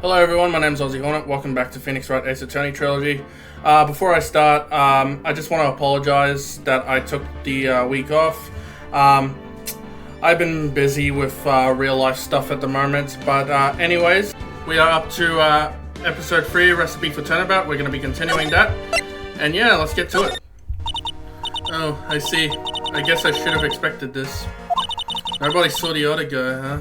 Hello everyone, my name is Aussie Hornet. Welcome back to Phoenix Wright Ace Attorney Trilogy. Before I start, I just want to apologize that I took the week off. I've been busy with real life stuff at the moment, but anyways, we are up to episode 3, Recipe for Turnabout. We're going to be continuing that, and yeah, let's get to it. Oh, I see. I guess I should have expected this. Nobody saw the other guy, huh?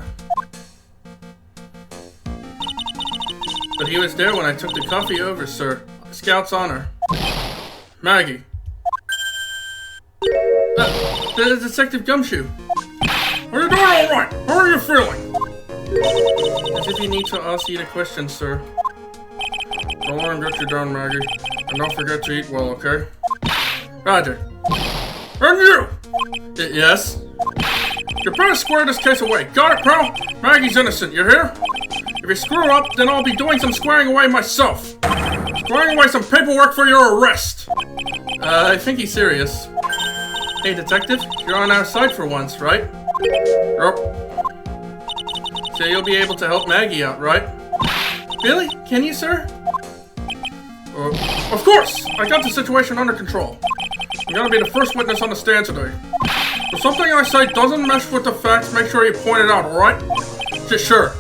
But he was there when I took the coffee over, sir. Scout's honor. Maggie. Detective Gumshoe. Are you doing alright? How are you feeling? As if you need to ask you the question, sir. Don't let him get you down, Maggie. And don't forget to eat well, okay? Roger. And you! Yes? You better square this case away. Got it, pal? Maggie's innocent, you hear? If you screw up, then I'll be doing some squaring away myself. Squaring away some paperwork for your arrest. I think he's serious. Hey, detective, you're on our side for once, right? Yep. So you'll be able to help Maggie out, right? Really? Can you, sir? Of course! I got the situation under control. I'm gonna be the first witness on the stand today. If something I say doesn't mesh with the facts, make sure you point it out, alright? Sure.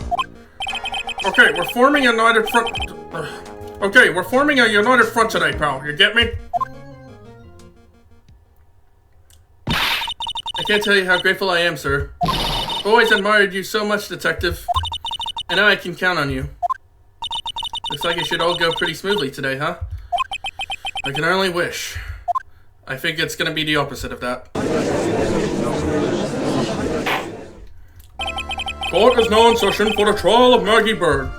Okay, we're forming a united front. We're forming a united front today, pal. You get me? I can't tell you how grateful I am, sir. I've always admired you so much, detective. I know I can count on you. Looks like it should all go pretty smoothly today, huh? I can only wish. I think it's gonna be the opposite of that. Court is now in session for the trial of Maggie Bird.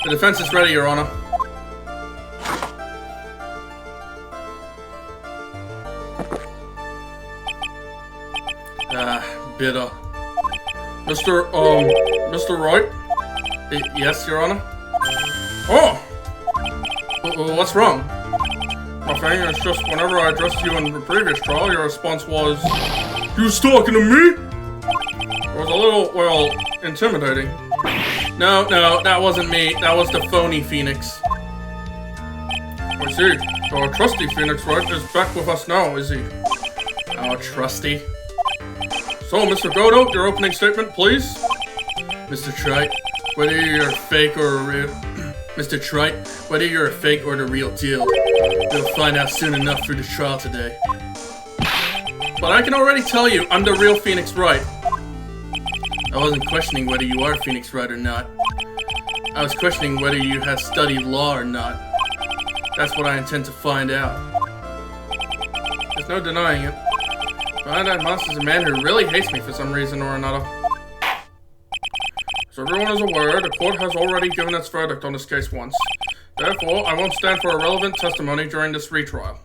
The defense is ready, Your Honor. Bitter. Mr. Wright? Yes, Your Honor? Oh! What's wrong? Nothing, it's just whenever I addressed you in the previous trial, your response was, "You was talking to me?" It was a little, well, intimidating. No, that wasn't me. That was the phony Phoenix. I see. So our trusty Phoenix Wright is back with us now, is he? Oh, trusty. So, Mr. Godo, your opening statement, please. Mr. Trite, whether you're fake or real... Mr. Trite, whether you're a fake or the real deal, you'll find out soon enough through the trial today. But I can already tell you, I'm the real Phoenix Wright. I wasn't questioning whether you are Phoenix Wright or not. I was questioning whether you had studied law or not. That's what I intend to find out. There's no denying it. That monster's a man who really hates me for some reason or another. So everyone is aware, the court has already given its verdict on this case once. Therefore, I won't stand for irrelevant testimony during this retrial.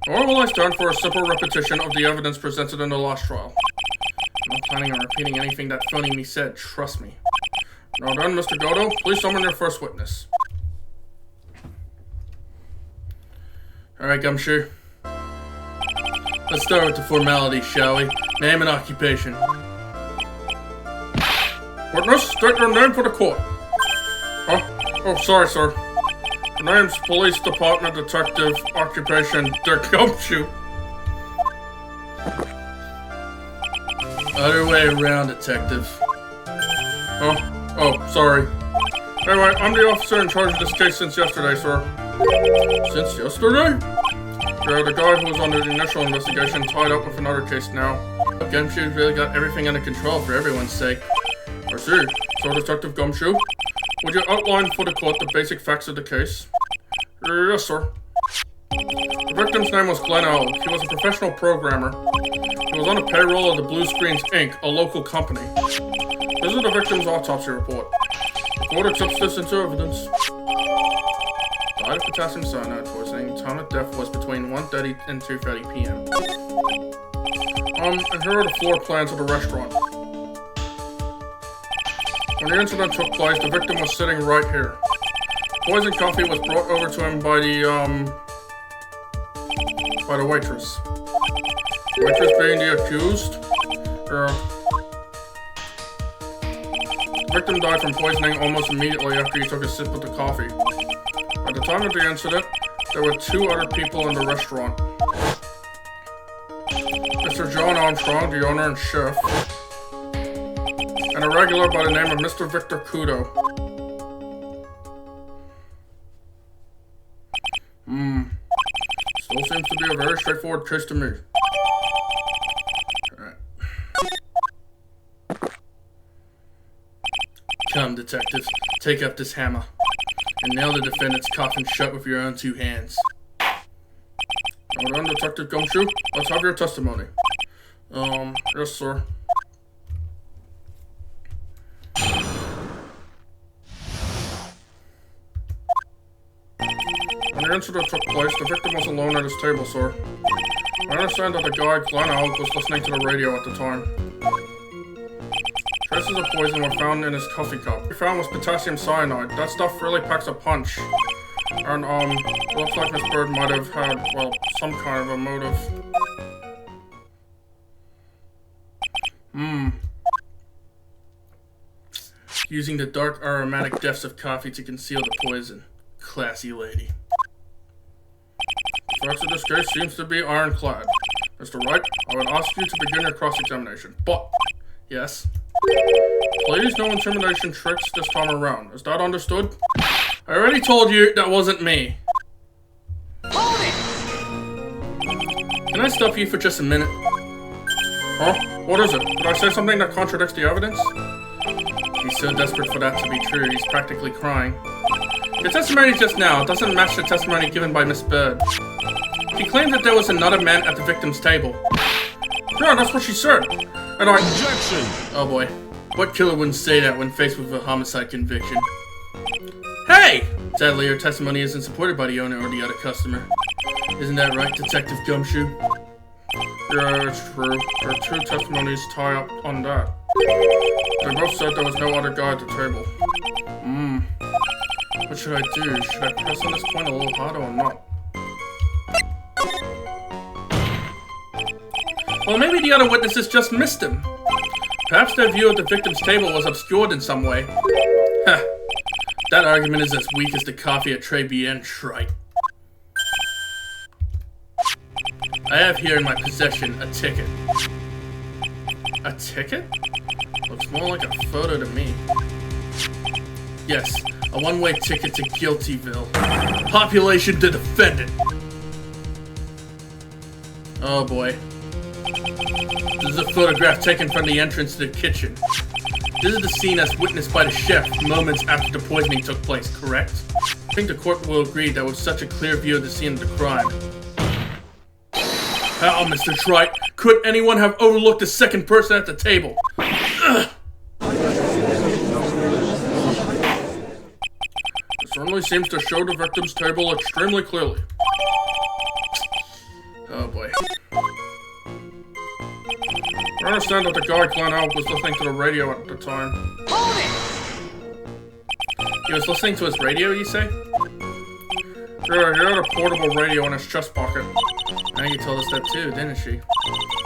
Nor will I stand for a simple repetition of the evidence presented in the last trial. I'm not planning on repeating anything that phony me said, trust me. Now then, Mr. Godo, please summon your first witness. Alright, Gumshoe. Let's start with the formalities, shall we? Name and occupation. Witness, state your name for the court. Oh, sorry, sir. The name's Police Department Detective, occupation, Dick Gumshoe. Other way around, detective. Oh, sorry. Anyway, I'm the officer in charge of this case since yesterday, sir. Since yesterday? Yeah, the guy who was under the initial investigation tied up with another case now. Gumshoe's really got everything under control for everyone's sake. I see. So, Detective Gumshoe, would you outline for the court the basic facts of the case? Yes, sir. The victim's name was Glenn L. He was a professional programmer. He was on the payroll of the Blue Screens, Inc., a local company. This is the victim's autopsy report. The court accepts this into evidence. Died of potassium cyanide poisoning. Time of death was between 1:30 and 2:30 p.m. And here are the floor plans of the restaurant. When the incident took place, the victim was sitting right here. Poison coffee was brought over to him by the waitress. Waitress being the accused. The victim died from poisoning almost immediately after he took a sip of the coffee. At the time of the incident, there were 2 other people in the restaurant. Mr. John Armstrong, the owner and chef, and a regular by the name of Mr. Victor Kudo. Still seems to be a very straightforward case to me. Alright. Come, detectives, take up this hammer and nail the defendant's coffin shut with your own 2 hands. Well done, Detective Gumshoe. Let's have your testimony. Yes, sir. When the incident took place, the victim was alone at his table, sir. I understand that the guy, Glenn Alec, was listening to the radio at the time. Traces of poison were found in his coffee cup. What we found was potassium cyanide. That stuff really packs a punch. And, it looks like Miss Bird might have had, well, some kind of a motive. Using the dark aromatic depths of coffee to conceal the poison. Classy lady. The facts of this case seems to be ironclad. Mr. Wright, I would ask you to begin your cross-examination. But, yes. Please, no intimidation tricks this time around. Is that understood? I already told you that wasn't me. Hold it! Can I stop you for just a minute? Huh? What is it? Did I say something that contradicts the evidence? He's so desperate for that to be true, he's practically crying. The testimony just now doesn't match the testimony given by Miss Bird. She claimed that there was another man at the victim's table. Yeah, that's what she said. And Objection! Oh boy. What killer wouldn't say that when faced with a homicide conviction? Hey! Sadly, your testimony isn't supported by the owner or the other customer. Isn't that right, Detective Gumshoe? Yeah, it's true. Their 2 testimonies tie up on that. They both said there was no other guy at the table. What should I do? Should I press on this point a little harder or not? Well, maybe the other witnesses just missed him. Perhaps their view of the victim's table was obscured in some way. Heh. That argument is as weak as the coffee at Très Bien, Wright. I have here in my possession a ticket. A ticket? Looks more like a photo to me. Yes, a one-way ticket to Guiltyville. Population to defendant. Oh boy. This is a photograph taken from the entrance to the kitchen. This is the scene as witnessed by the chef moments after the poisoning took place, correct? I think the court will agree that with such a clear view of the scene of the crime. How, Mr. Wright, could anyone have overlooked the second person at the table? Ugh. It certainly seems to show the victim's table extremely clearly. Oh boy. I understand that the guy, Glenn Alec, was listening to the radio at the time. Hold it! He was listening to his radio, you say? Yeah, he had a portable radio in his chest pocket. Now you told us that too, didn't she?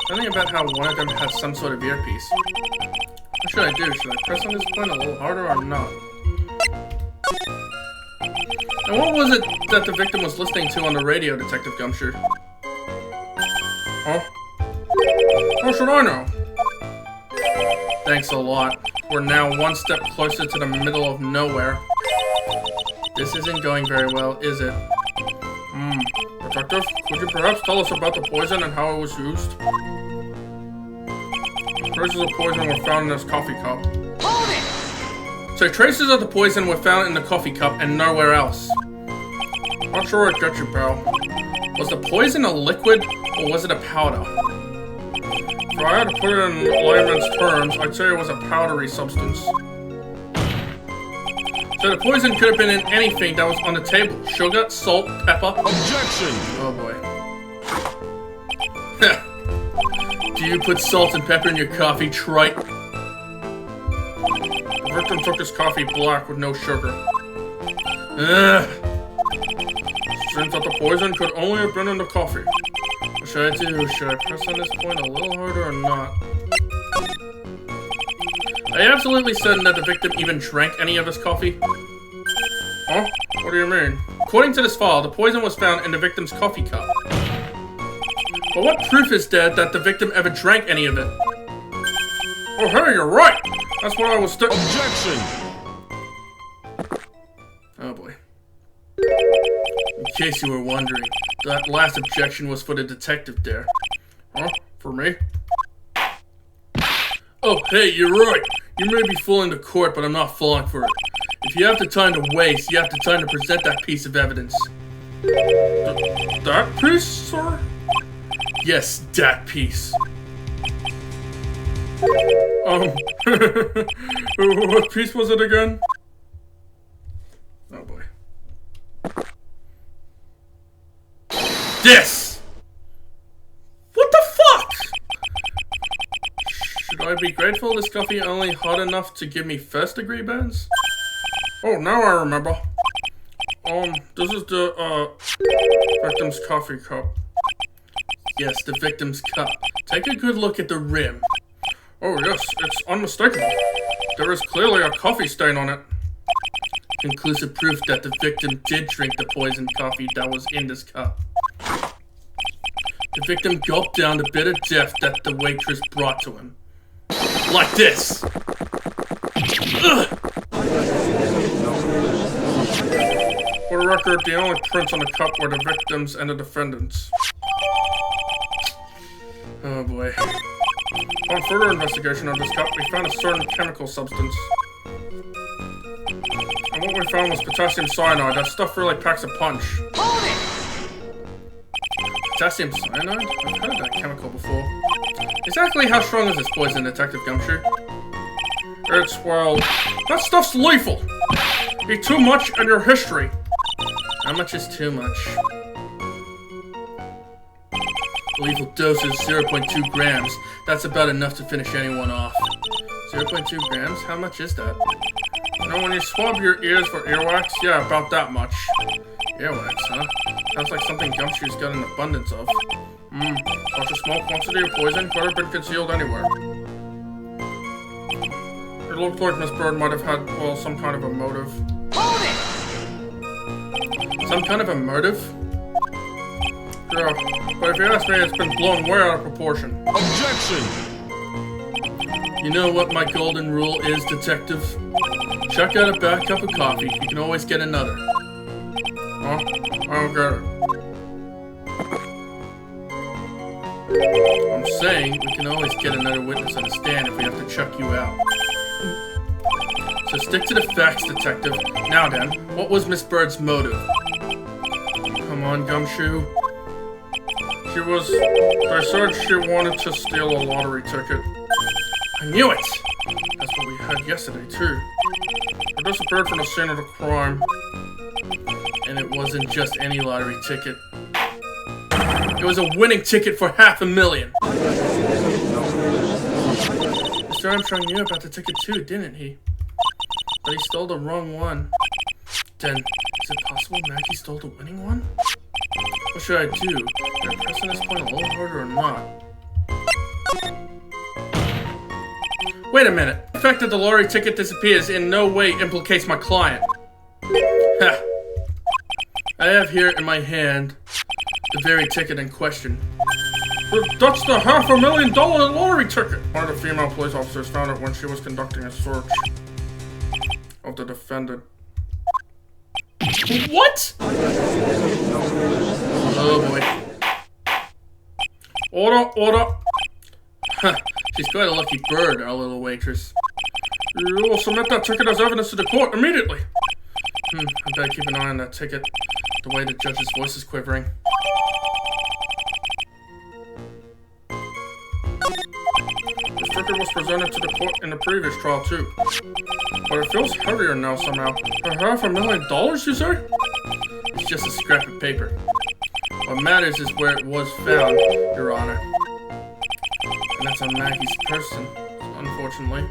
Something about how one of them had some sort of earpiece. What should I do? Should I press on this point a little harder or not? And what was it that the victim was listening to on the radio, Detective Gumshoe? Huh? How should I know? Thanks a lot. We're now one step closer to the middle of nowhere. This isn't going very well, is it? Detective, could you perhaps tell us about the poison and how it was used? Traces of poison were found in this coffee cup. Hold it! So traces of the poison were found in the coffee cup and nowhere else. Not sure I get you, pal. Was the poison a liquid or was it a powder? If I had to put it in layman's terms, I'd say it was a powdery substance. So the poison could have been in anything that was on the table. Sugar, salt, pepper. Objection! Oh boy. Do you put salt and pepper in your coffee, trite? The victim took his coffee black with no sugar. Ugh. Seems that the poison could only have been in the coffee. What should I do? Should I press on this point a little harder or not? Are you absolutely certain that the victim even drank any of his coffee? Huh? What do you mean? According to this file, the poison was found in the victim's coffee cup. But what proof is there that the victim ever drank any of it? Oh, hey, you're right! That's what I was Objection! Oh boy. In case you were wondering, that last objection was for the detective there. Huh? For me? Oh, hey, you're right. You may be fooling the court, but I'm not falling for it. If you have the time to waste, you have the time to present that piece of evidence. That piece, sir? Yes, that piece. What piece was it again? Oh boy. This! What the fuck? Should I be grateful this coffee only hot enough to give me first degree burns? Oh, now I remember. This is the, victim's coffee cup. Yes, the victim's cup. Take a good look at the rim. Oh yes, it's unmistakable. There is clearly a coffee stain on it. Conclusive proof that the victim did drink the poisoned coffee that was in this cup. The victim gulped down the bitter death that the waitress brought to him. Like this! Ugh. For the record, the only prints on the cup were the victims and the defendants. Oh boy. On further investigation of this cup, we found a certain chemical substance. And what we found was potassium cyanide. That stuff really packs a punch. Hold it! Potassium cyanide? I've heard of that chemical before. Exactly how strong is this poison, Detective Gumshoe? It's, well, that stuff's lethal. Eat too much and your history. How much is too much? Lethal dose is 0.2 grams. That's about enough to finish anyone off. 0.2 grams? How much is that? You know, when you swab your ears for earwax? Yeah, about that much. Earwax, huh? Sounds like something Gumshoe's got an abundance of. Such a small quantity of poison could have been concealed anywhere. It looked like Miss Bird might have had, well, some kind of a motive. Hold it! Some kind of a motive? Yeah, but if you ask me, it's been blown way out of proportion. Objection! You know what my golden rule is, Detective? Chuck out a bad cup of coffee. You can always get another. Huh? I don't get it. I'm saying we can always get another witness on the stand if we have to chuck you out. So stick to the facts, Detective. Now then, what was Miss Bird's motive? Come on, Gumshoe. They said she wanted to steal a lottery ticket. I knew it! That's what we had yesterday, too. They disappeared from the scene of the crime. And it wasn't just any lottery ticket. It was a winning ticket for $500,000. Mr. Armstrong knew about the ticket too, didn't he? But he stole the wrong one. Then, is it possible Maggie stole the winning one? What should I do? Should I press on this point a little harder or not? Wait a minute. The fact that the lottery ticket disappears in no way implicates my client. Ha! I have here in my hand the very ticket in question. That's the $500,000 lottery ticket! One of the female police officers found it when she was conducting a search of the defendant. What? Oh boy. Order! She's quite a lucky bird, our little waitress. You will submit that ticket as evidence to the court immediately. I better keep an eye on that ticket. The way the judge's voice is quivering. This ticket was presented to the court in the previous trial too. But it feels heavier now somehow. $500,000, you say? It's just a scrap of paper. What matters is where it was found, Your Honor. And that's on Maggie's person, unfortunately.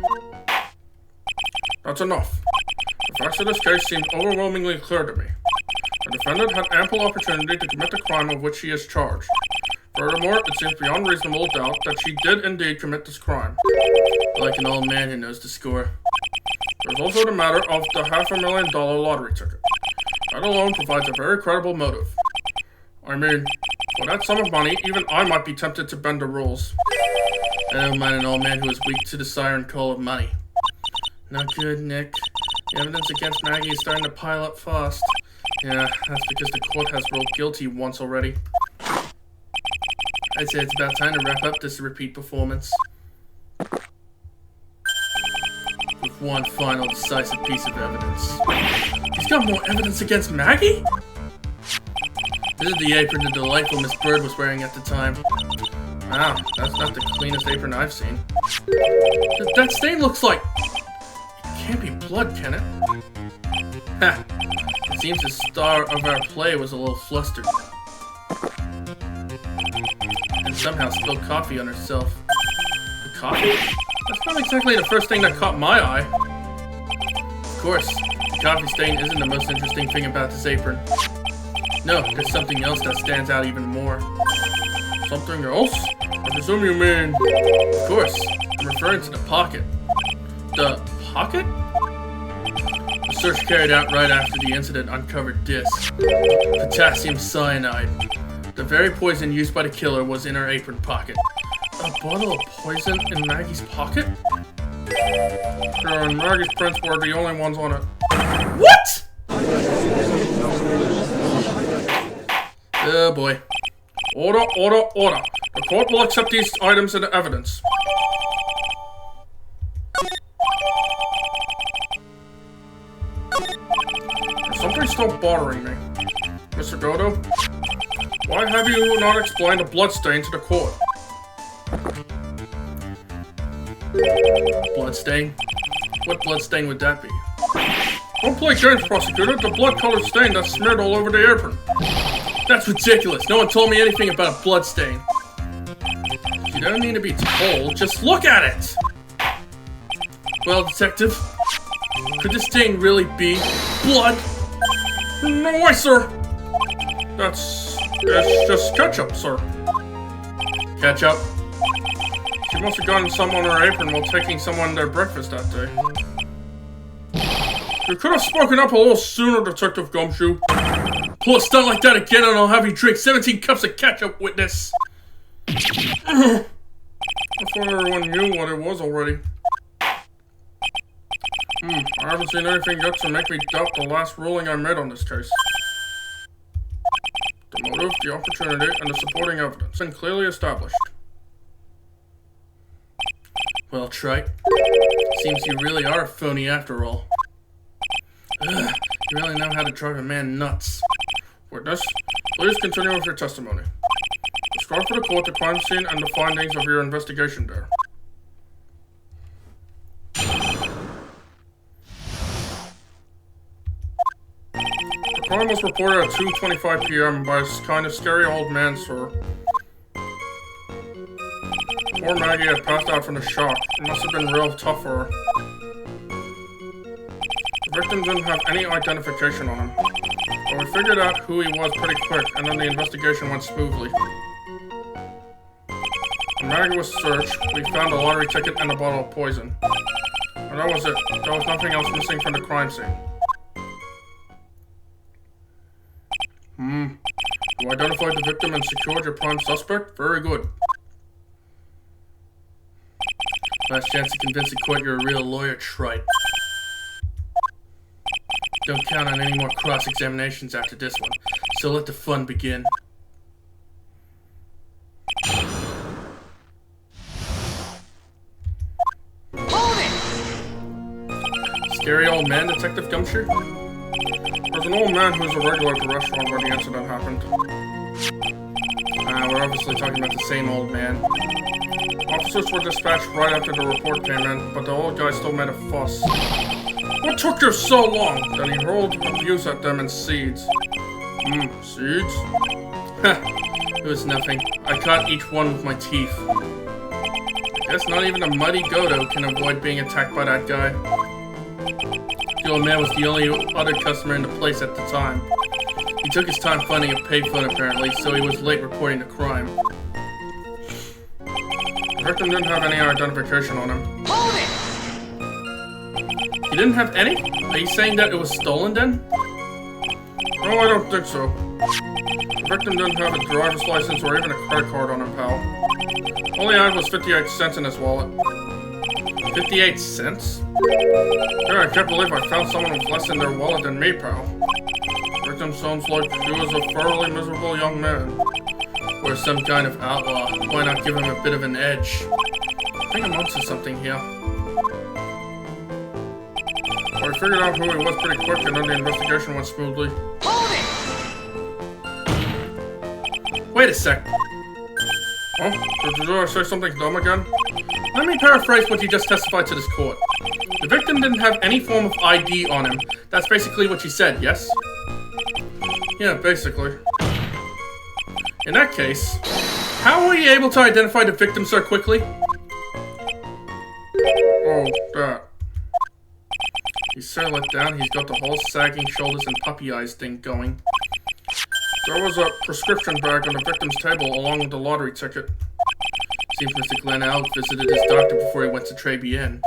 That's enough. The facts of this case seem overwhelmingly clear to me. The defendant had ample opportunity to commit the crime of which he is charged. Furthermore, it seems beyond reasonable doubt that she did indeed commit this crime. Like an old man who knows the score. There's also the matter of the $500,000 lottery ticket. That alone provides a very credible motive. I mean, for that sum of money, even I might be tempted to bend the rules. I don't mind an old man who is weak to the siren call of money. Not good, Nick. The evidence against Maggie is starting to pile up fast. Yeah, that's because the court has ruled guilty once already. I'd say it's about time to wrap up this repeat performance. With one final decisive piece of evidence. He's got more evidence against Maggie? This is the apron the delightful Miss Bird was wearing at the time. Wow, that's not the cleanest apron I've seen. That stain looks like... It can't be blood, can it? Ha! It seems the star of our play was a little flustered. And somehow spilled coffee on herself. The coffee? That's not exactly the first thing that caught my eye. Of course, the coffee stain isn't the most interesting thing about this apron. No, there's something else that stands out even more. Something else? I presume you mean... Of course, I'm referring to the pocket. The pocket? The search carried out right after the incident uncovered this. Potassium cyanide. The very poison used by the killer was in her apron pocket. A bottle of poison in Maggie's pocket? Sure, and Maggie's prints were the only ones on it. What?! Oh boy. Order, order, order. The court will accept these items as evidence. There's something still bothering me. Mr. Godo, why have you not explained the bloodstain to the court? Bloodstain? What bloodstain would that be? Don't play games, prosecutor. The blood-colored stain that's smeared all over the apron. That's ridiculous. No one told me anything about a bloodstain. You don't need to be told. Just look at it! Well, detective, could this stain really be blood? No way, sir! It's just ketchup, sir. Ketchup? She must have gotten some on her apron while taking someone their breakfast that day. You could have spoken up a little sooner, Detective Gumshoe. Pull a stunt like that again and I'll have you drink 17 cups of ketchup, witness. I thought everyone knew what it was already. I haven't seen anything yet to make me doubt the last ruling I made on this case. The motive, the opportunity, and the supporting evidence, and clearly established. Well, Trite, seems you really are a phony after all. Ugh, you really know how to drive a man nuts. Witness, please continue with your testimony. Describe for the court the crime scene and the findings of your investigation there. The crime was reported at 2:25 p.m. by a kind of scary old man, sir. Poor Maggie had passed out from the shock. It must have been real tough for her. The victim didn't have any identification on him, but we figured out who he was pretty quick, and then the investigation went smoothly. When Maggie was searched, we found a lottery ticket and a bottle of poison. And that was it. There was nothing else missing from the crime scene. You identified the victim and secured your prime suspect? Very good. Last chance to convince the court you're a real lawyer, Trite. Don't count on any more cross-examinations after this one, so let the fun begin. Hold it! Scary old man, Detective Gumshoe? There's an old man who's a regular at the restaurant where the incident happened. We're obviously talking about the same old man. Officers were dispatched right after the report came in, but the old guy still made a fuss. What took you so long? Then he hurled abuse at them in seeds. Seeds? Heh, it was nothing. I caught each one with my teeth. I guess not even a mighty Godo can avoid being attacked by that guy. The old man was the only other customer in the place at the time. He took his time finding a payphone apparently, so he was late reporting the crime. The victim didn't have any identification on him. Hold it! He didn't have any? Are you saying that it was stolen then? No, I don't think so. The victim didn't have a driver's license or even a credit card on him, pal. All he had was 58 cents in his wallet. 58 cents? Yeah, I can't believe I found someone with less in their wallet than me, pal. The victim sounds like he was a thoroughly miserable young man. Or some kind of outlaw. Why not give him a bit of an edge? I think I'm onto something here. Well, I figured out who he was pretty quick and then the investigation went smoothly. Hold it! Wait a sec. Huh? Did I say something dumb again? Let me paraphrase what you just testified to this court. The victim didn't have any form of ID on him. That's basically what you said, yes? Yeah, basically. In that case, how were you able to identify the victim so quickly? Oh, that. He's so let down, he's got the whole sagging shoulders and puppy eyes thing going. There was a prescription bag on the victim's table along with the lottery ticket. Seems Mr. Glenn Elk visited his doctor before he went to Trabian.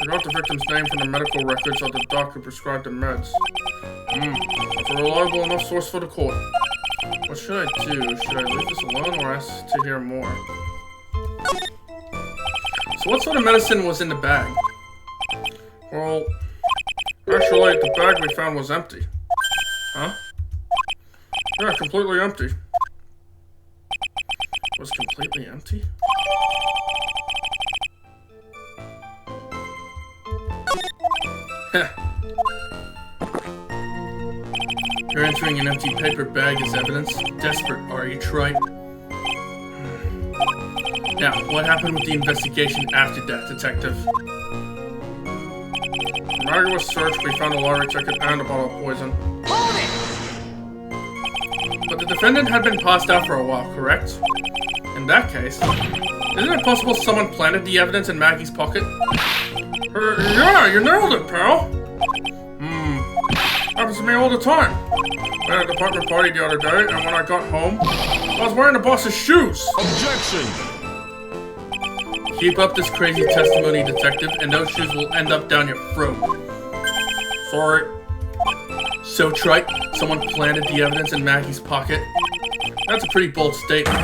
I got the victim's name from the medical records of the doctor who prescribed the meds. That's a reliable enough source for the court. What should I do? Should I leave this alone or ask to hear more? So what sort of medicine was in the bag? Well, actually, the bag we found was empty. Huh? Yeah, completely empty. It was completely empty? Heh. You're entering an empty paper bag as evidence. Desperate, are you, Wright? Now, what happened with the investigation after that, Detective? The bag was searched, we found a lottery ticket and a bottle of poison. Hold it! But the defendant had been passed out for a while, correct? In that case, isn't it possible someone planted the evidence in Maggie's pocket? Yeah, you nailed it, pal! Happens to me all the time. I had a department party the other day, and when I got home, I was wearing the boss's shoes! Objection! Keep up this crazy testimony, Detective, and those shoes will end up down your throat. Sorry. So, Trite, someone planted the evidence in Maggie's pocket? That's a pretty bold statement.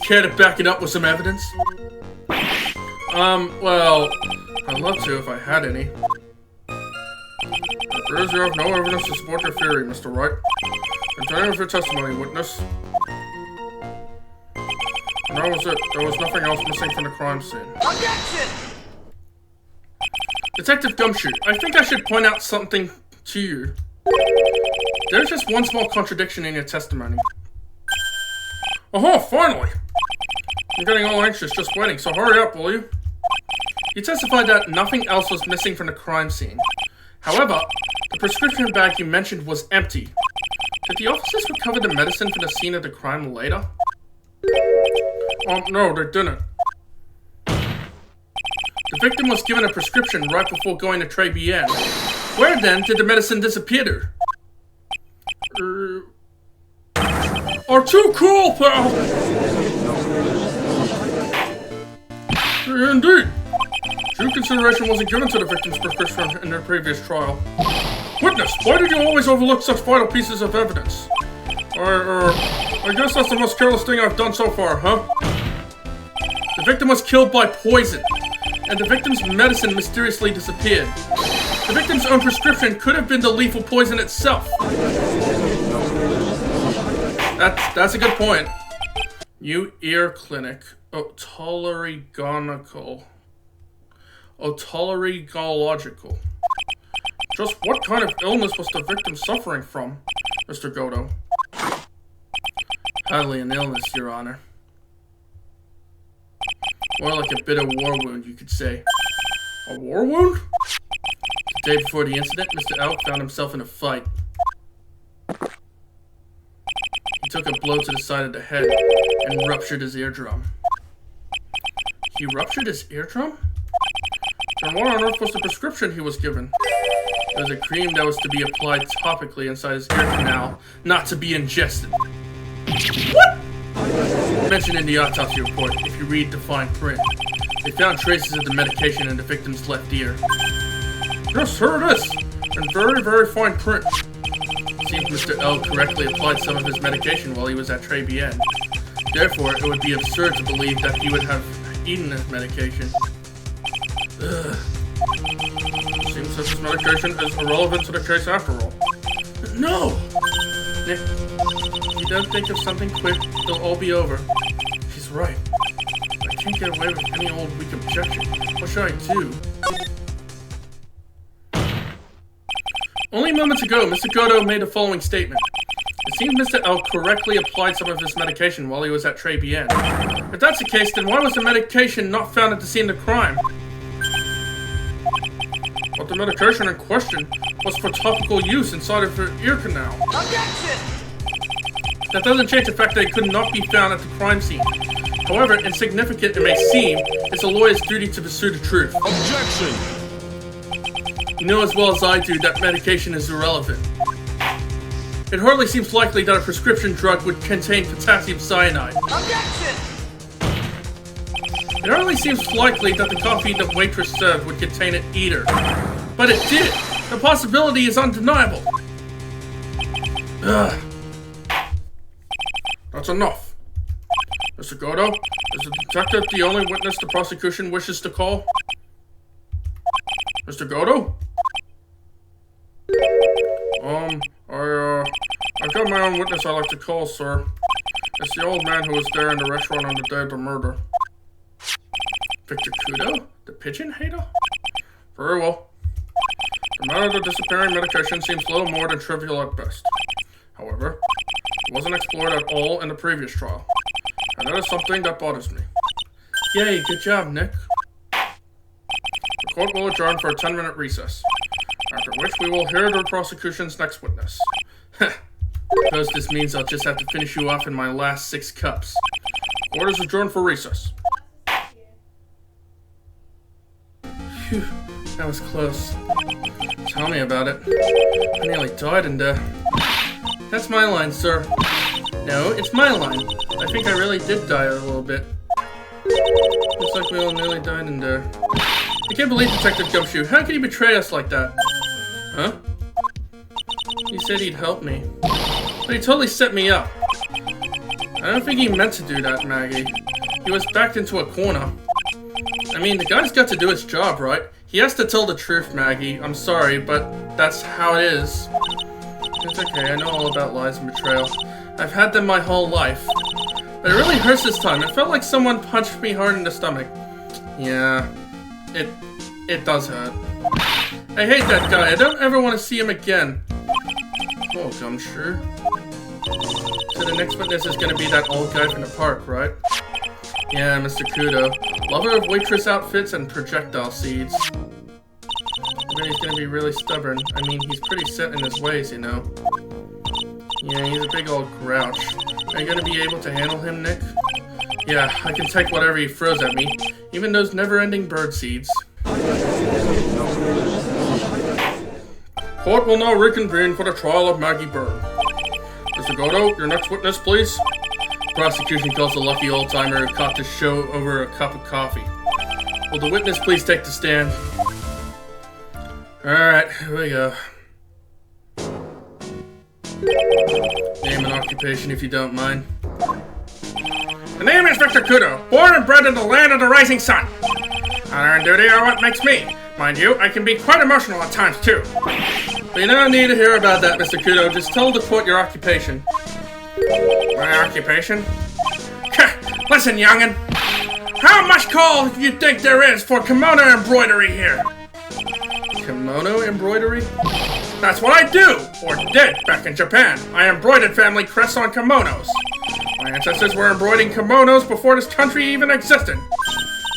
Care to back it up with some evidence? Well, I'd love to if I had any. It appears you have no evidence to support your theory, Mr. Wright. Continue with your testimony, witness. And that was it. There was nothing else missing from the crime scene. Objection! Detective Gumshoe, I think I should point out something to you. There's just one small contradiction in your testimony. Oh, finally! I'm getting all anxious just waiting, so hurry up, will you? You testified that nothing else was missing from the crime scene. However, the prescription bag you mentioned was empty. Did the officers recover the medicine from the scene of the crime later? No, they didn't. The victim was given a prescription right before going to Trabian. Where then did the medicine disappear? Are too cool, pal! Indeed. Due consideration wasn't given to the victim's prescription in their previous trial. Witness, why did you always overlook such vital pieces of evidence? I guess that's the most careless thing I've done so far, huh? The victim was killed by poison, and the victim's medicine mysteriously disappeared. The victim's own prescription could have been the lethal poison itself. That's a good point. New ear clinic. Otolaryngological. Just what kind of illness was the victim suffering from, Mr. Godo? Hardly an illness, Your Honor. More like a bit of war wound, you could say. A war wound? The day before the incident, Mr. Elk found himself in a fight. He took a blow to the side of the head and ruptured his eardrum. He ruptured his eardrum? Then what on earth was the prescription he was given? It was a cream that was to be applied topically inside his ear canal, not to be ingested. What? mentioned in the autopsy report, if you read the fine print. They found traces of the medication in the victim's left ear. Yes, here it is! In very, very fine print. It seems Mr. L correctly applied some of his medication while he was at Très Bien. Therefore, it would be absurd to believe that he would have eaten his medication. Ugh. Seems that his medication is irrelevant to the case after all. No! Nick, if you don't think of something quick, it'll all be over. She's right. I can't get away with any old weak objection. What should I do? Only moments ago, Mr. Goto made the following statement. It seems Mr. L correctly applied some of his medication while he was at Très Bien. If that's the case, then why was the medication not found at the scene of the crime? But the medication in question was for topical use inside of her ear canal. Objection! That doesn't change the fact that it could not be found at the crime scene. However insignificant it may seem, it's a lawyer's duty to pursue the truth. Objection! You know as well as I do that medication is irrelevant. It hardly seems likely that a prescription drug would contain potassium cyanide. Objection! It hardly seems likely that the coffee the waitress served would contain it either. But it did! The possibility is undeniable! Ugh. That's enough. Mr. Goto, is the detective the only witness the prosecution wishes to call? Mr. Goto? I've got my own witness I like to call, sir. It's the old man who was there in the restaurant on the day of the murder. Victor Kudo? The pigeon hater? Very well. The matter of the disappearing medication seems little more than trivial at best. However, it wasn't explored at all in the previous trial. And that is something that bothers me. Yay, good job, Nick. The court will adjourn for a 10-minute recess, after which we will hear the prosecution's next witness. Suppose this means I'll just have to finish you off in my last 6 cups. Court is adjourned for recess. Phew, that was close. Tell me about it. I nearly died in there. That's my line, sir. No, it's my line. I think I really did die a little bit. Looks like we all nearly died in there. I can't believe Detective Gumshoe. How could he betray us like that? Huh? He said he'd help me. But he totally set me up. I don't think he meant to do that, Maggie. He was backed into a corner. I mean, the guy's got to do his job, right? He has to tell the truth, Maggie. I'm sorry, but that's how it is. It's okay, I know all about lies and betrayal. I've had them my whole life. But it really hurts this time. It felt like someone punched me hard in the stomach. Yeah, it does hurt. I hate that guy. I don't ever want to see him again. Oh, Gumshoe. So the next witness is going to be that old guy from the park, right? Yeah, Mr. Kudo. Lover of waitress outfits and projectile seeds. I bet he's going to be really stubborn. I mean, he's pretty set in his ways, you know. Yeah, he's a big old grouch. Are you going to be able to handle him, Nick? Yeah, I can take whatever he throws at me. Even those never-ending bird seeds. Court will now reconvene for the trial of Maggie Bird. Mr. Goto, your next witness, please. Prosecution calls the lucky old-timer who caught the show over a cup of coffee. Will the witness please take the stand? Alright, here we go. Name and occupation if you don't mind. The name is Victor Kudo, born and bred in the land of the rising sun. Honor and duty are what makes me. Mind you, I can be quite emotional at times too. But you don't need to hear about that, Mr. Kudo. Just tell the court your occupation. My occupation? Listen, youngin'. How much call do you think there is for kimono embroidery here? Kimono embroidery? That's what I do, or did, back in Japan. I embroidered family crests on kimonos. My ancestors were embroidering kimonos before this country even existed.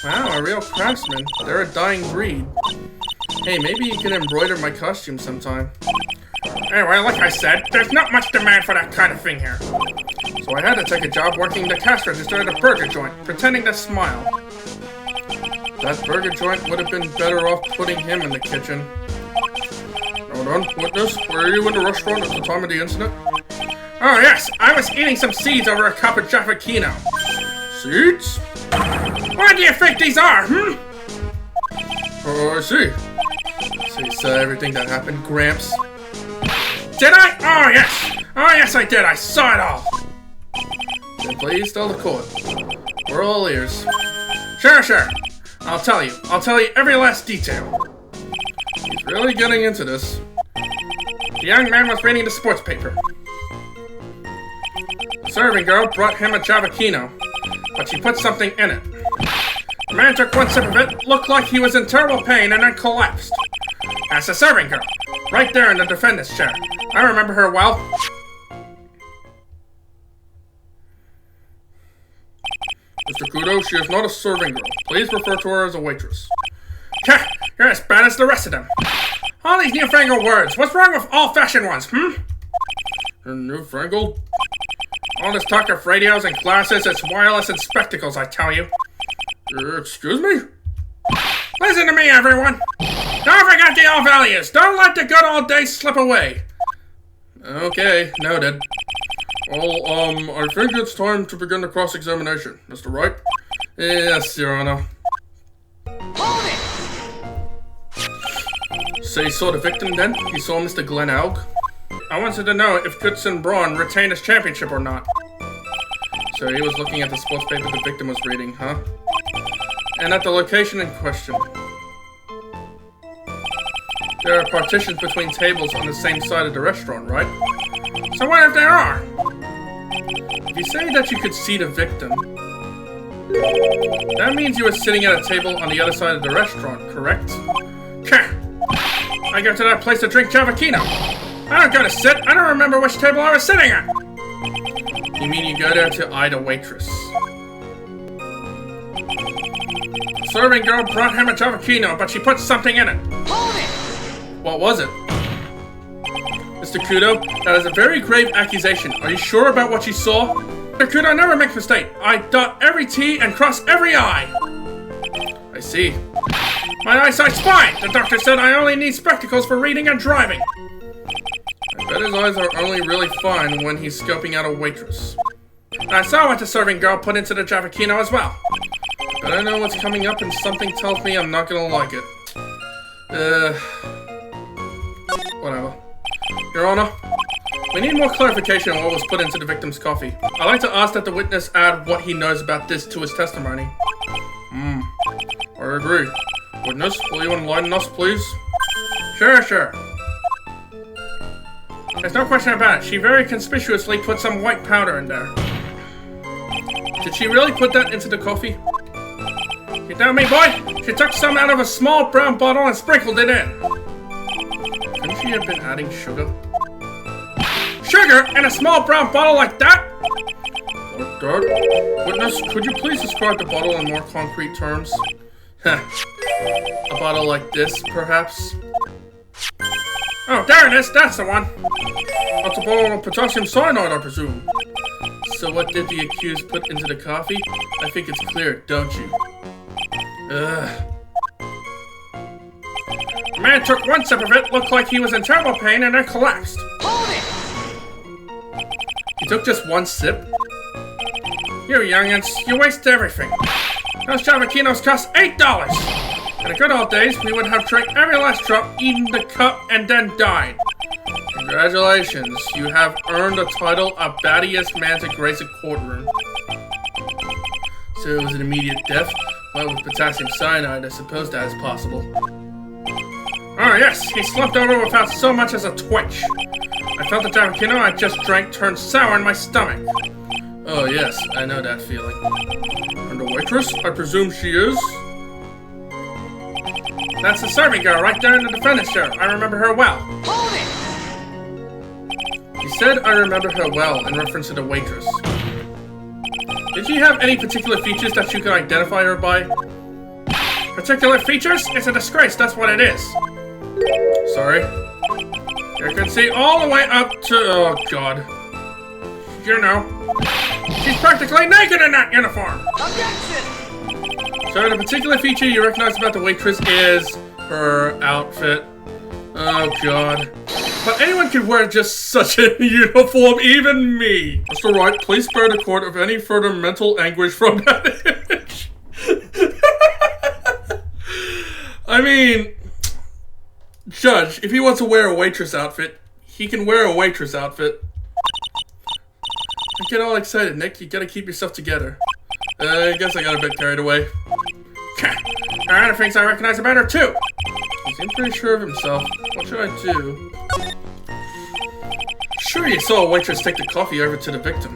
Wow, a real craftsman. They're a dying breed. Hey, maybe you can embroider my costume sometime. Anyway, like I said, there's not much demand for that kind of thing here. So I had to take a job working the cash register at a burger joint, pretending to smile. That burger joint would have been better off putting him in the kitchen. Hold on, witness, were you in the restaurant at the time of the incident? Oh yes, I was eating some seeds over a cup of Jaffa Kino. Receipts? What do you think these are, Oh, I see. So you saw everything that happened, Gramps? Did I? Oh, yes! Oh, yes, I did. I saw it all. Then please tell the court. We're all ears. Sure. I'll tell you. I'll tell you every last detail. He's really getting into this. The young man was reading the sports paper. The serving girl brought him a Javakino, but she put something in it. The man took one sip of it, looked like he was in terrible pain, and then collapsed. That's the serving girl, right there in the defendant's chair. I remember her well. Mr. Kudo, she is not a serving girl. Please refer to her as a waitress. You're as bad as the rest of them. All these newfangled words. What's wrong with old-fashioned ones, Newfangled? All this talk of radios and glasses, it's wireless and spectacles, I tell you. Excuse me? Listen to me, everyone. Don't forget the old values. Don't let the good old days slip away. Okay, noted. Well, I think it's time to begin the cross-examination. Mr. Wright? Yes, Your Honor. Hold it! So you saw the victim then? You saw Mr. Glenn Aug? I wanted to know if Goodson Braun retained his championship or not. So he was looking at the sports paper the victim was reading, huh? And at the location in question. There are partitions between tables on the same side of the restaurant, right? So what if there are? If you say that you could see the victim, that means you were sitting at a table on the other side of the restaurant, correct? I go to that place to drink Javakino. I don't go to sit. I don't remember which table I was sitting at. You mean you go there to eye the waitress? The serving girl brought him a Javakino, but she put something in it. Hold it! What was it? Mr. Kudo, that is a very grave accusation. Are you sure about what you saw? Mr. Kudo never makes mistake. I dot every T and cross every I. I see. My eyesight's fine. The doctor said I only need spectacles for reading and driving. I bet his eyes are only really fine when he's scoping out a waitress. I saw what the serving girl put into the Javakino as well. But I know what's coming up and something tells me I'm not gonna like it. Whatever. Your Honor, we need more clarification on what was put into the victim's coffee. I'd like to ask that the witness add what he knows about this to his testimony. I agree. Witness, will you enlighten us, please? Sure. There's no question about it. She very conspicuously put some white powder in there. Did she really put that into the coffee? You tell me, boy? She took some out of a small brown bottle and sprinkled it in. Couldn't she have been adding sugar? Sugar in a small brown bottle like that? What, Dad? Witness, could you please describe the bottle in more concrete terms? A bottle like this, perhaps? Oh, there it is! That's the one! That's a bottle of potassium cyanide, I presume. So what did the accused put into the coffee? I think it's clear, don't you? Ugh. The man took one sip of it, looked like he was in terrible pain, and then collapsed. Hold it! He took just one sip? You youngins, you waste everything. Those Javakinos cost $8! In the good old days, we would have drank every last drop, eaten the cup, and then died. Congratulations, you have earned the title of battiest man to grace a courtroom. So it was an immediate death? Well, with potassium cyanide, I suppose that is possible. Oh yes, he slumped over without so much as a twitch. I felt the Javakino I just drank turned sour in my stomach. Oh yes, I know that feeling. And the waitress? I presume she is? That's the serving girl right there in the defendant's chair. I remember her well. Hold it! You said I remember her well in reference to the waitress. Did she have any particular features that you could identify her by? Particular features? It's a disgrace, that's what it is. Sorry. You can see all the way up to... oh, God. You know. She's practically naked in that uniform! Objection! So the particular feature you recognize about the waitress is her outfit. Oh, God. But anyone can wear just such a uniform, even me. Mr. Wright, please spare the court of any further mental anguish from that image. I mean, Judge, if he wants to wear a waitress outfit, he can wear a waitress outfit. Don't get all excited, Nick. You gotta keep yourself together. I guess I got a bit carried away. There are other things I recognize about her, too. He seemed pretty sure of himself. What should I do? Sure, you saw a waitress take the coffee over to the victim.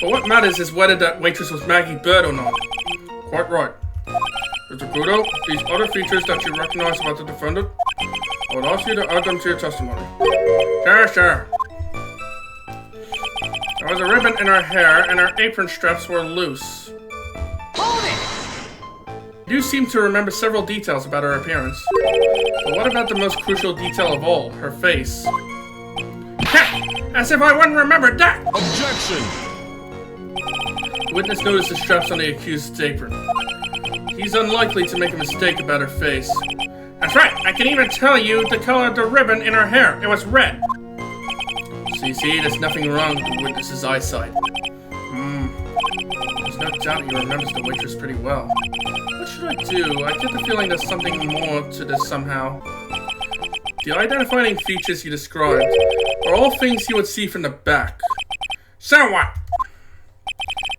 But what matters is whether that waitress was Maggie Bird or not. Quite right. Mr. Kudo, these other features that you recognize about the defendant, I would ask you to add them to your testimony. Sure. There was a ribbon in her hair, and her apron straps were loose. Hold it! You seem to remember several details about her appearance. But what about the most crucial detail of all, her face? As if I wouldn't remember that! Objection! The witness noticed the straps on the accused's apron. He's unlikely to make a mistake about her face. That's right, I can even tell you the color of the ribbon in her hair. It was red. See, there's nothing wrong with the witness's eyesight. There's no doubt he remembers the waitress pretty well. What should I do? I get the feeling there's something more to this somehow. The identifying features you described are all things you would see from the back. So what?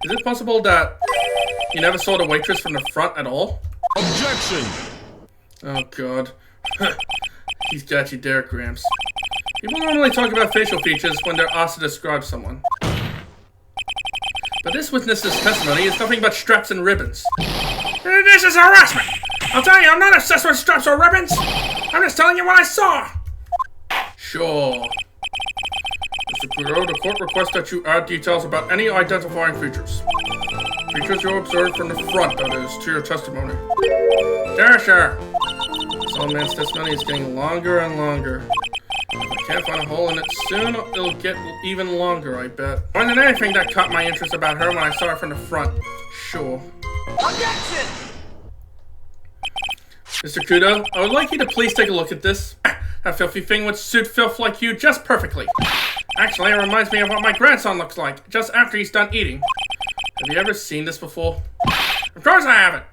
Is it possible that you never saw the waitress from the front at all? Objection! Oh god. He's got you there, Gramps. People normally talk about facial features when they're asked to describe someone. But this witness's testimony is nothing but straps and ribbons. This is harassment! I'll tell you, I'm not obsessed with straps or ribbons! I'm just telling you what I saw! Sure. Mr. Kudo, the court requests that you add details about any identifying features. Features you observed from the front, that is, to your testimony. Sure. This old man's testimony is getting longer and longer. If I can't find a hole in it soon, it'll get even longer, I bet. More than anything that caught my interest about her when I saw her from the front. Sure. Objection! Mr. Kudo, I would like you to please take a look at this. That filthy thing would suit filth like you just perfectly. Actually, it reminds me of what my grandson looks like, just after he's done eating. Have you ever seen this before? Of course I haven't.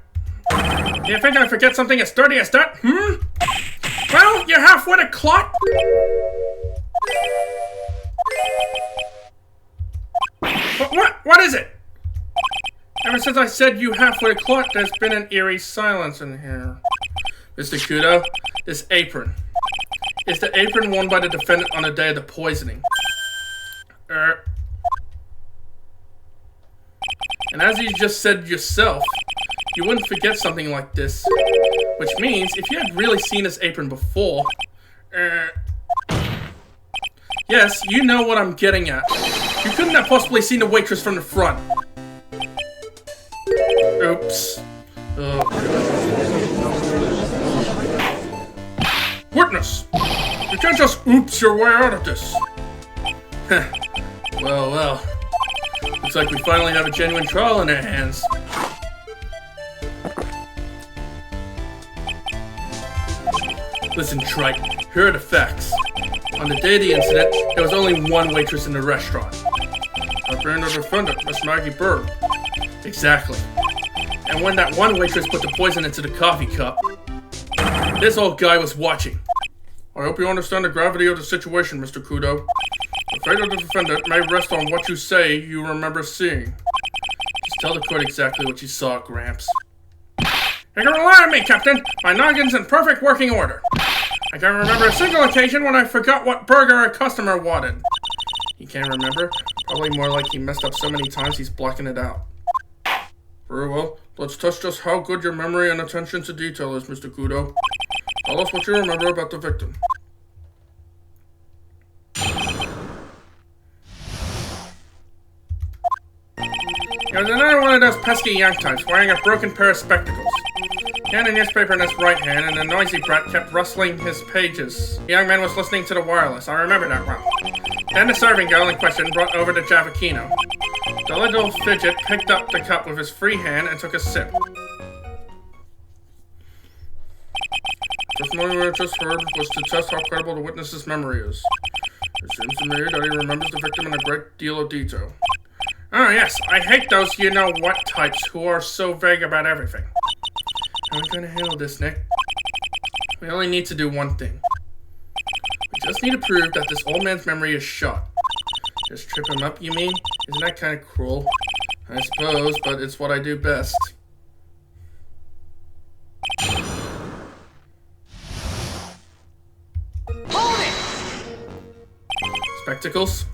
You think I forget something as dirty as that? Well, you're half-witted clot! What is it? Ever since I said you half-witted clot, there's been an eerie silence in here. Mr. Kudo, this apron. Is the apron worn by the defendant on the day of the poisoning? And as you just said yourself, you wouldn't forget something like this. Which means, if you had really seen this apron before... yes, you know what I'm getting at. You couldn't have possibly seen the waitress from the front. Oops. Witness! You can't just oops your way out of this. Well. Looks like we finally have a genuine trial in our hands. Listen, Trike, here are the facts. On the day of the incident, there was only one waitress in the restaurant. Our brand of defendant, Miss Maggie Bird. Exactly. And when that one waitress put the poison into the coffee cup, this old guy was watching. I hope you understand the gravity of the situation, Mr. Kudo. The fate of the defendant may rest on what you say you remember seeing. Just tell the court exactly what you saw, Gramps. You can rely on me, Captain. My noggin's in perfect working order. I can't remember a single occasion when I forgot what burger a customer wanted. He can't remember? Probably more like he messed up so many times he's blocking it out. Very well. Let's test just how good your memory and attention to detail is, Mr. Kudo. Tell us what you remember about the victim. He was another one of those pesky young types, wearing a broken pair of spectacles. He had a newspaper in his right hand, and the noisy brat kept rustling his pages. The young man was listening to the wireless. I remember that well. Then the serving girl in question brought over the Javakino. The little fidget picked up the cup with his free hand and took a sip. Just testimony we just heard was to test how credible the witness's memory is. It seems to me that he remembers the victim in a great deal of detail. Oh yes, I hate those you-know-what types who are so vague about everything. How are we gonna handle this, Nick? We only need to do one thing. We just need to prove that this old man's memory is shot. Just trip him up, you mean? Isn't that kind of cruel? I suppose, but it's what I do best. Hold it! Spectacles?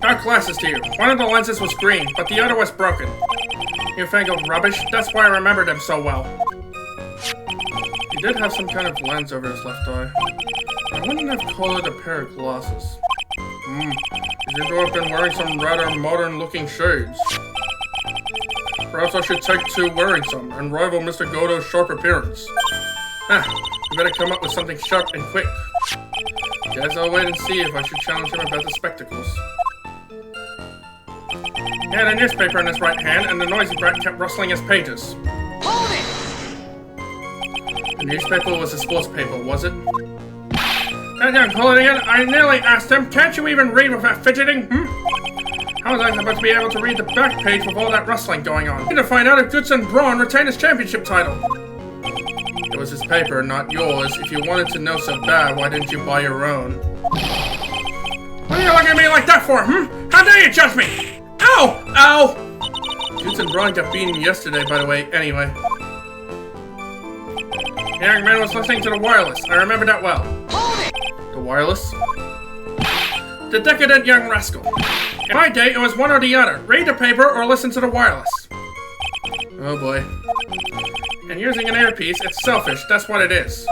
Got glasses to you. One of the lenses was green, but the other was broken. You fangled rubbish. That's why I remembered him so well. He did have some kind of lens over his left eye. I wouldn't have called it a pair of glasses. He seemed to have been wearing some rather modern-looking shades. Perhaps I should take to wearing some and rival Mr. Godo's sharp appearance. We better come up with something sharp and quick. Guess I'll wait and see if I should challenge him about the spectacles. He had a newspaper in his right hand, and the noisy brat kept rustling his pages. Hold it! The newspaper was a sports paper, was it? That young hooligan, I nearly asked him, can't you even read without fidgeting, How was I supposed to be able to read the back page with all that rustling going on? I need to find out if Goodson Braun retained his championship title. It was his paper, not yours. If you wanted to know so bad, why didn't you buy your own? What are you looking at me like that for, How dare you judge me? Ow! Ow! Goodson Braun got beaten yesterday, by the way, anyway. The young man was listening to the wireless. I remember that well. Hold it! The wireless? The decadent young rascal. In my day, it was one or the other. Read the paper or listen to the wireless. Oh boy. And using an earpiece, it's selfish, that's what it is.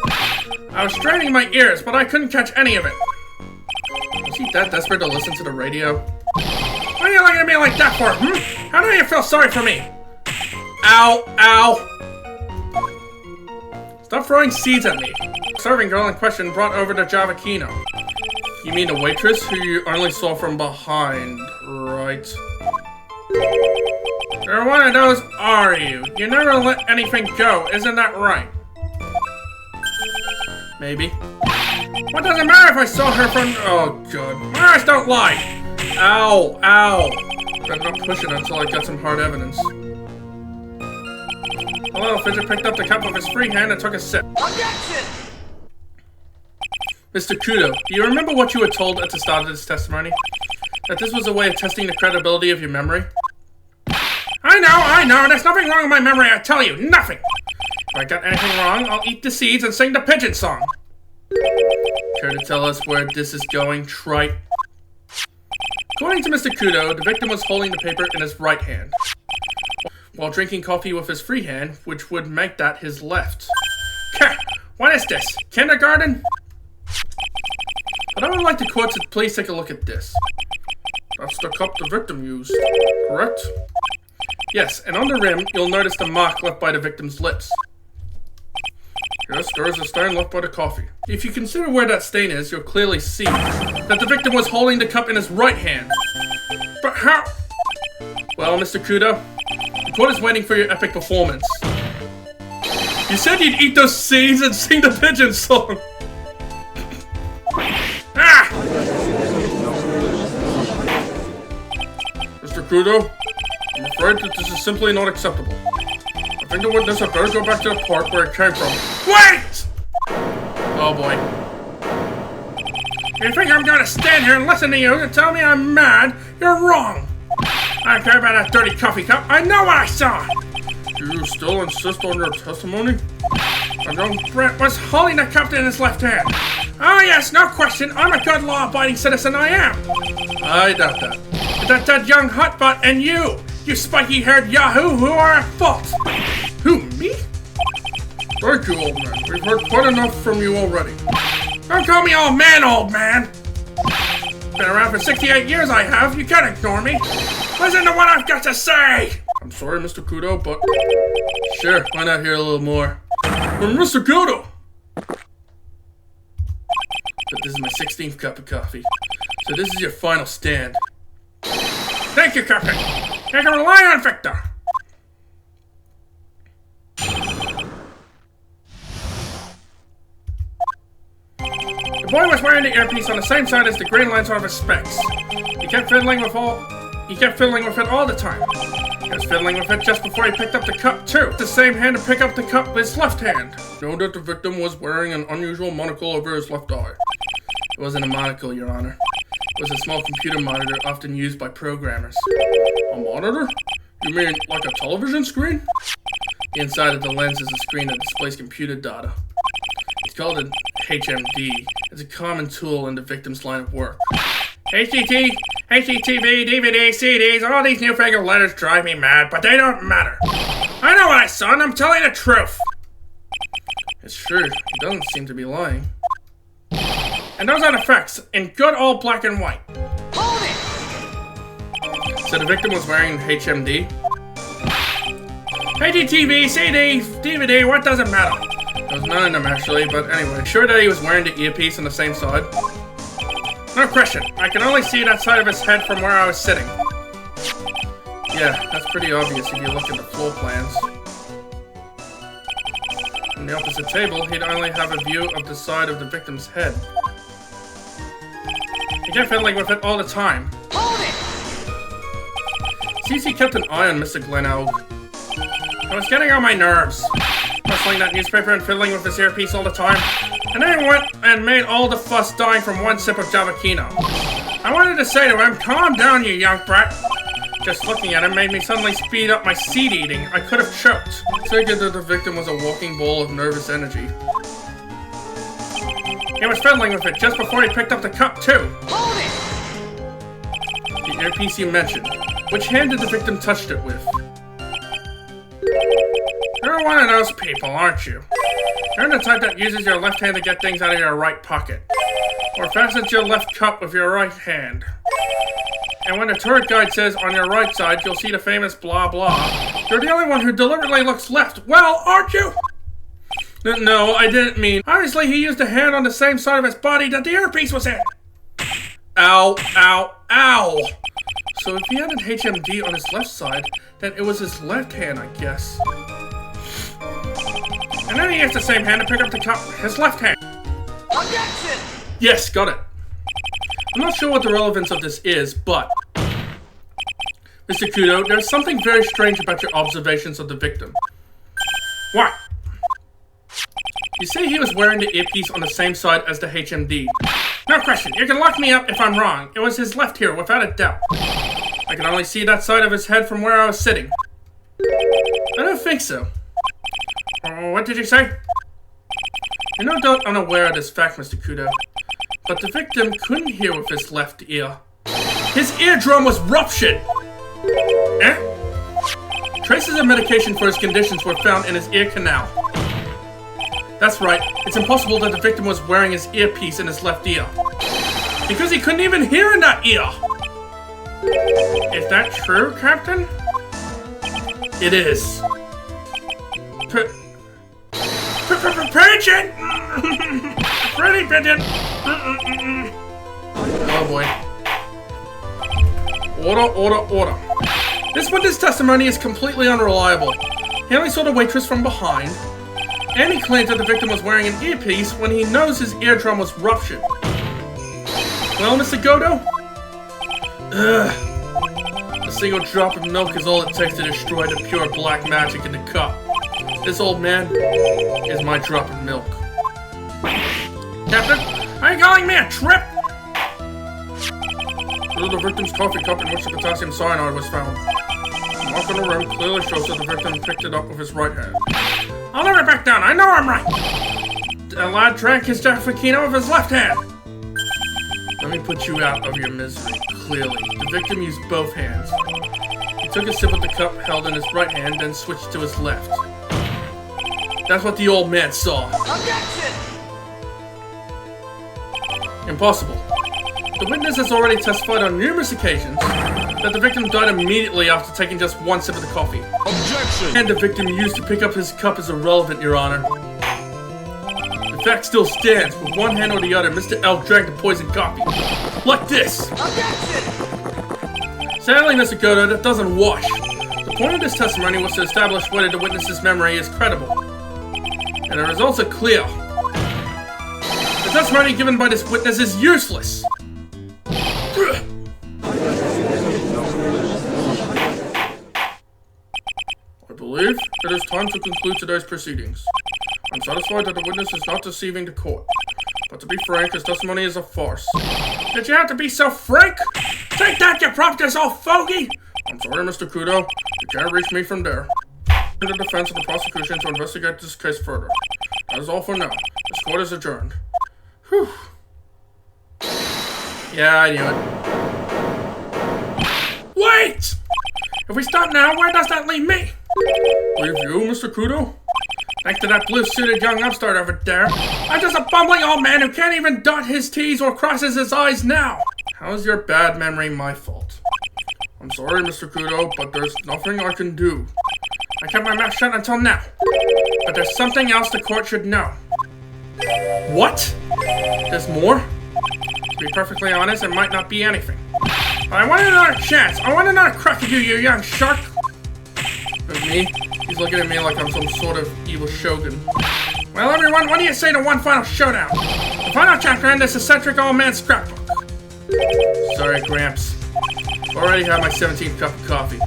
I was straining my ears, but I couldn't catch any of it. Was he that desperate to listen to the radio? What are you looking at me like that for, How do you feel sorry for me? Ow, ow! Stop throwing seeds at me. The serving girl in question brought over the Javakino. You mean the waitress who you only saw from behind, right? You're one of those, are you? You never let anything go, isn't that right? Maybe. What does it matter if I saw her from... Oh, God. My eyes don't lie! Ow, ow. Better not push it until I get some hard evidence. The little fidget picked up the cup with his free hand and took a sip. Objection! Mr. Kudo, do you remember what you were told at the start of this testimony? That this was a way of testing the credibility of your memory? I know, there's nothing wrong with my memory, I tell you, nothing! If I got anything wrong, I'll eat the seeds and sing the pigeon song. Care to tell us where this is going, trite? According to Mr. Kudo, the victim was holding the paper in his right hand, while drinking coffee with his free hand, which would make that his left. What is this? Kindergarten? But I would like the court to please take a look at this. That's the cup the victim used, correct? Yes, and on the rim, you'll notice the mark left by the victim's lips. Yes, there is a stain left by the coffee. If you consider where that stain is, you'll clearly see that the victim was holding the cup in his right hand. But how? Well, Mr. Kudo, the court is waiting for your epic performance. You said you'd eat those seeds and sing the pigeon song. Mr. Kudo, I'm afraid that this is simply not acceptable. I think the witness had better go back to the park where it came from. Wait! Oh boy. You think I'm gonna stand here and listen to you and tell me I'm mad? You're wrong! I don't care about that dirty coffee cup. I know what I saw! Do you still insist on your testimony? The young Brent was holding the cup in his left hand. Oh yes, no question. I'm a good law-abiding citizen, I am. I doubt that. But that young hotbutt and you spiky-haired yahoo who are at fault. Who, me? Thank you, old man. We've heard quite enough from you already. Don't call me old man. Been around for 68 years, I have. You can't ignore me. Listen to what I've got to say. I'm sorry, Mr. Kudo, but... Sure, why not hear a little more? Mr. Kudo! But this is my 16th cup of coffee. So this is your final stand. Thank you, Captain. I can rely on Victor. boy was wearing the earpiece on the same side as the green lines on his specs. He kept fiddling with it all the time. He was fiddling with it just before he picked up the cup, too. The same hand to pick up the cup with his left hand. Know that the victim was wearing an unusual monocle over his left eye. It wasn't a monocle, Your Honor. It was a small computer monitor often used by programmers. A monitor? You mean like a television screen? The inside of the lens is a screen that displays computer data. It's called an HMD. It's a common tool in the victim's line of work. HDT, HDTV, DVD, CDs, all these newfangled letters drive me mad, but they don't matter. I know what I saw, and I'm telling the truth. It's true. He doesn't seem to be lying. And those are the facts, in good old black and white. Hold it! So the victim was wearing HMD? HDTV, CD, DVD, what does it matter? There was none of them actually, but anyway. Sure that he was wearing the earpiece on the same side? No question. I can only see that side of his head from where I was sitting. Yeah, that's pretty obvious if you look at the floor plans. On the opposite table, he'd only have a view of the side of the victim's head. He kept fiddling with it all the time. Hold it! Cece kept an eye on Mr. Glenelg. I was getting on my nerves. Rustling that newspaper and fiddling with his earpiece all the time. And then he went and made all the fuss dying from one sip of Javakino. I wanted to say to him, calm down, you young brat. Just looking at him made me suddenly speed up my seed eating. I could have choked. Figured that the victim was a walking ball of nervous energy. He was fiddling with it just before he picked up the cup, too. Hold it! The earpiece you mentioned. Which hand did the victim touch it with? You're one of those people, aren't you? You're the type that uses your left hand to get things out of your right pocket. Or fastens your left cup with your right hand. And when the tour guide says on your right side, you'll see the famous blah blah, you're the only one who deliberately looks left. Well, aren't you? No, I didn't mean. Obviously, he used a hand on the same side of his body that the earpiece was in. Ow, ow, ow. So if he had an HMD on his left side, then it was his left hand, I guess. And then he used the same hand to pick up the cup, his left hand. Objection! Yes, got it. I'm not sure what the relevance of this is, but... Mr. Kudo, there's something very strange about your observations of the victim. What? You say he was wearing the earpiece on the same side as the HMD. No question, you can lock me up if I'm wrong. It was his left ear, without a doubt. I can only see that side of his head from where I was sitting. I don't think so. What did you say? You're no doubt unaware of this fact, Mr. Kudo. But the victim couldn't hear with his left ear. His eardrum was ruptured! Eh? Traces of medication for his conditions were found in his ear canal. That's right, it's impossible that the victim was wearing his earpiece in his left ear. Because he couldn't even hear in that ear! Is that true, Captain? It is. Pigeon! Pretty pigeon! Oh boy. Order. This witness testimony is completely unreliable. He only saw the waitress from behind, and he claims that the victim was wearing an earpiece when he knows his eardrum was ruptured. Well, Mr. Godo? A single drop of milk is all it takes to destroy the pure black magic in the cup. This old man is my drop of milk. Captain, are you calling me a trip? This is the victim's coffee cup in which the potassium cyanide was found. The mark on the rim clearly shows that the victim picked it up with his right hand. I'll never back down, I know I'm right! The lad drank his Jaffaquino with his left hand! Let me put you out of your misery, clearly. The victim used both hands. He took a sip of the cup held in his right hand, then switched to his left. That's what the old man saw. Objection! Impossible. The witness has already testified on numerous occasions that the victim died immediately after taking just one sip of the coffee. Objection! And the victim used to pick up his cup is irrelevant, Your Honor. The fact still stands. With one hand or the other, Mr. Elk drank the poisoned coffee. Like this! Objection! Sadly, Mr. Godo, that doesn't wash. The point of this testimony was to establish whether the witness's memory is credible. And the results are clear. The testimony given by this witness is useless. I believe it is time to conclude today's proceedings. I'm satisfied that the witness is not deceiving the court. But to be frank, his testimony is a farce. Did you have to be so frank? Take that, you prompters old fogey! I'm sorry, Mr. Kudo. You can't reach me from there. The defense and the prosecution to investigate this case further. That is all for now. This court is adjourned. Whew. Yeah, I knew it. Wait! If we stop now, where does that leave me? Leave you, Mr. Kudo? Thanks to that blue-suited young upstart over there, I'm just a bumbling old man who can't even dot his T's or crosses his I's now. How's your bad memory my fault? I'm sorry, Mr. Kudo, but there's nothing I can do. I kept my mouth shut until now. But there's something else the court should know. What? There's more? To be perfectly honest, it might not be anything. But I want another chance. I want another crack at you, you young shark. With me? He's looking at me like I'm some sort of evil shogun. Well, everyone, what do you say to one final showdown? The final chapter in this eccentric old man's scrapbook. Sorry, Gramps. Already had my 17th cup of coffee.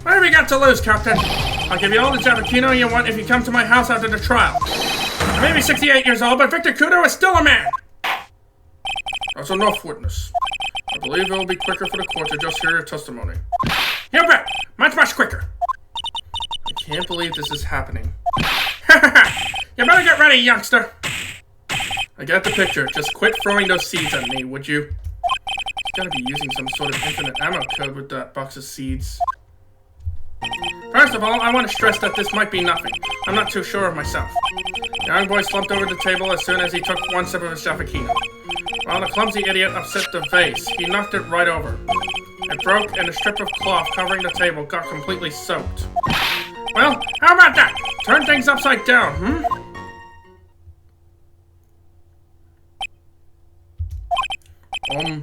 What have you got to lose, Captain? I'll give you all the Javakino you want if you come to my house after the trial. I may be 68 years old, but Victor Kudo is still a man. That's enough, witness. I believe it will be quicker for the court to just hear your testimony. You bet! Much quicker. I can't believe this is happening. You better get ready, youngster. I got the picture. Just quit throwing those seeds at me, would you? You gotta be using some sort of infinite ammo code with that box of seeds. First of all, I want to stress that this might be nothing. I'm not too sure of myself. The young boy slumped over the table as soon as he took one sip of his Javakino. While the clumsy idiot upset the vase, he knocked it right over. It broke, and a strip of cloth covering the table got completely soaked. Well, how about that? Turn things upside down,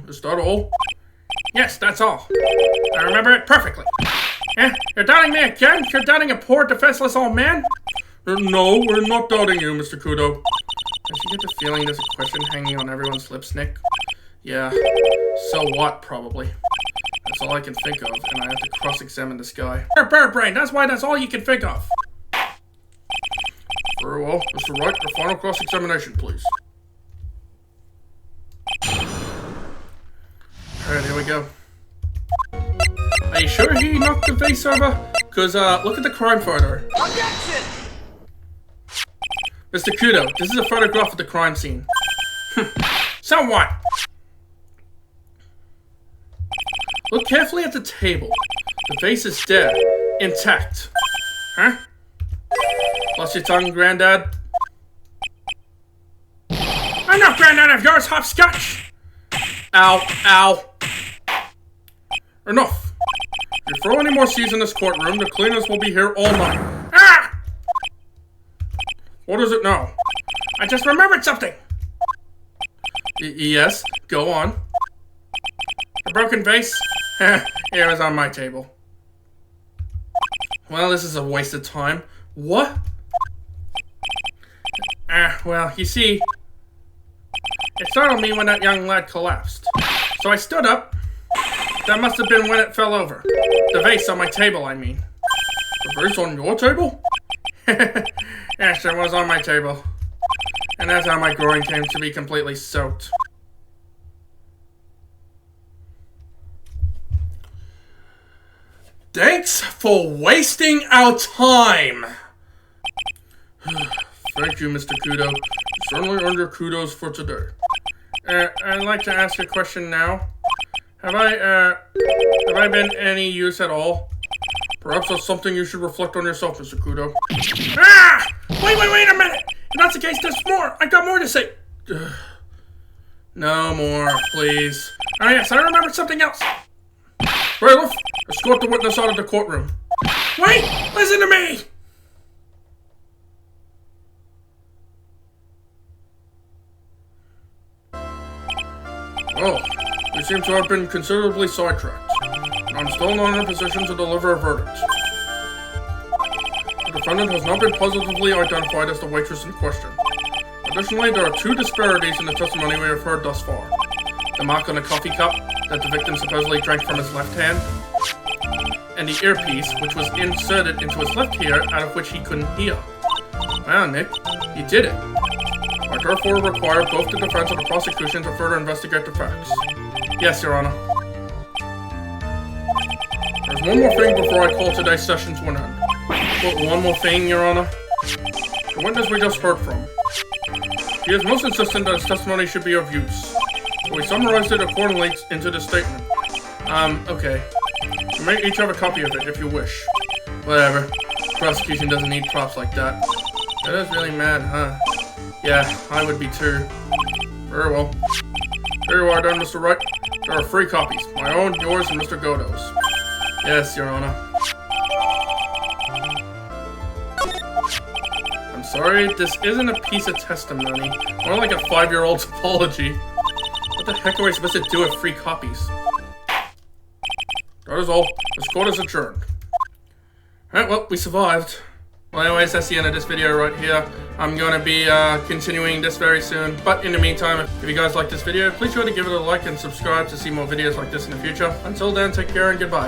is that all? Yes, that's all. I remember it perfectly. You're doubting me again? You're doubting a poor, defenseless old man? No, we're not doubting you, Mr. Kudo. Don't you get the feeling there's a question hanging on everyone's lips, Nick? Yeah. So what, probably. That's all I can think of, and I have to cross-examine this guy. Bird brain, that's why that's all you can think of. Very well. Mr. Wright, the final cross-examination, please. Alright, here we go. Are you sure he knocked the vase over? Because, look at the crime photo. Objection! Mr. Kudo, this is a photograph of the crime scene. So what? Look carefully at the table. The vase is dead. Intact. Huh? Lost your tongue, Granddad? I'm not Granddad of yours, hopscotch! Ow, ow. Enough. If you throw any more seeds in this courtroom, the cleaners will be here all night. Ah! What is it now? I just remembered something. Yes, go on. The broken vase? It was on my table. Well, this is a waste of time. What? Well, you see, it startled me when that young lad collapsed. So I stood up. That must have been when it fell over. The vase on my table, I mean. The vase on your table? Yes, it was on my table. And that's how my groin came to be completely soaked. Thanks for wasting our time! Thank you, Mr. Kudo. You certainly earned your kudos for today. I'd like to ask a question now. Have I been any use at all? Perhaps that's something you should reflect on yourself, Mr. Kudo. Ah! Wait a minute! If that's the case, there's more! I got more to say! No more, please. Oh yes, I remembered something else. Bailiff, escort the witness out of the courtroom. Wait! Listen to me! Well, we seem to have been considerably sidetracked. I'm still not in a position to deliver a verdict. The defendant has not been positively identified as the waitress in question. Additionally, there are two disparities in the testimony we have heard thus far. The mark on the coffee cup that the victim supposedly drank from his left hand, and the earpiece which was inserted into his left ear out of which he couldn't hear. Wow, Nick, you did it. I therefore require both the defense and the prosecution to further investigate the facts. Yes, Your Honor. There's one more thing before I call today's session to an end. Well, one more thing, Your Honor. The witness we just heard from. He is most insistent that his testimony should be of use. So we summarized it accordingly into the statement. Okay. You may each have a copy of it if you wish. Whatever. Prosecution doesn't need props like that. That is really mad, huh? Yeah, I would be too. Very well. Here you are then, Mr. Wright. There are 3 copies. My own, yours, and Mr. Godo's. Yes, Your Honor. I'm sorry, this isn't a piece of testimony. More like a 5-year-old's apology. What the heck are we supposed to do with 3 copies? That is all. This court is adjourned. Alright, well, we survived. Well, anyways, that's the end of this video right here. I'm going to be continuing this very soon. But in the meantime, if you guys like this video, please sure to give it a like and subscribe to see more videos like this in the future. Until then, take care and goodbye.